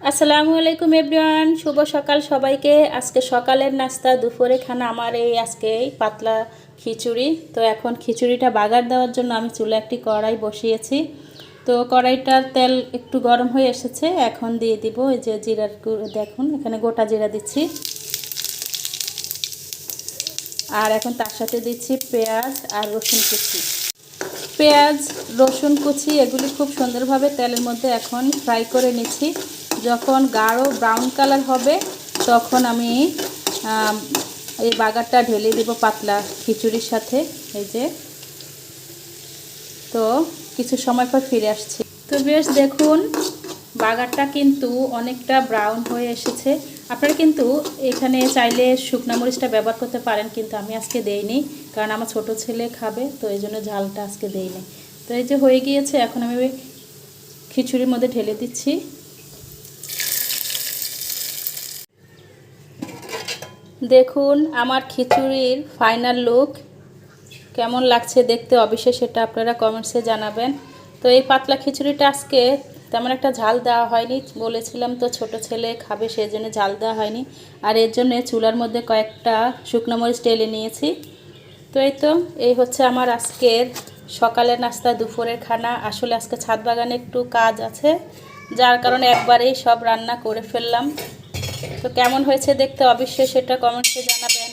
আসসালামু আলাইকুম এভরিওয়ান, শুভ সকাল সবাইকে। আজকে সকালের নাস্তা, দুপুরে খানা আমার এই আজকে পাতলা খিচুড়ি। তো এখন খিচুড়িটা বাগার দেওয়ার জন্য আমি চুলে একটি কড়াই বসিয়েছি। তো কড়াইটার তেল একটু গরম হয়ে এসেছে, এখন দিয়ে দিব এই যে জিরার গুঁড়ো। দেখুন এখানে গোটা জিরা দিচ্ছি, আর এখন তার সাথে দিচ্ছি পেঁয়াজ আর রসুন কুচি। পেঁয়াজ, রসুন কুচি এগুলি খুব সুন্দরভাবে তেলের মধ্যে এখন ফ্রাই করে নিচ্ছি। যখন গাঢ় ব্রাউন কালার হবে তখন আমি এই বাগারটা ঢেলে দেব পাতলা খিচুড়ির সাথে। এই যে, তো কিছু সময় পর ফিরে আসছি। তো বেশ দেখুন বাগারটা কিন্তু অনেকটা ব্রাউন হয়ে এসেছে। আপনারা কিন্তু এখানে চাইলে শুকনো মরিচটা ব্যবহার করতে পারেন, কিন্তু আমি আজকে দেইনি, কারণ আমার ছোট ছেলে খাবে, তো এই জন্য ঝালটা আজকে দেইনি। তো এই যে হয়ে গিয়েছে, এখন আমি খিচুড়ির মধ্যে ঢেলে দিচ্ছি। দেখুন আমার খিচুড়ির ফাইনাল লুক কেমন লাগছে দেখতে, অবশ্যই সেটা আপনারা কমেন্টসে জানাবেন। তো এই পাতলা খিচুড়িটা আজকে তেমন একটা ঝাল দেওয়া হয়নি, বলেছিলাম তো ছোট ছেলে খাবে, সেই জন্য ঝাল দেওয়া হয়নি। আর এর জন্য চুলার মধ্যে কয়েকটা শুকনো মরিচ টেলে নিয়েছি। তো এই হচ্ছে আমার আজকের সকালের নাস্তা, দুপুরের খানা। আসলে আজকে ছাদ বাগানে একটু কাজ আছে, যার কারণে একবারেই সব রান্না করে ফেললাম। তো কেমন হয়েছে দেখতে, অবশ্যই সেটা কমেন্টসে জানাবেন।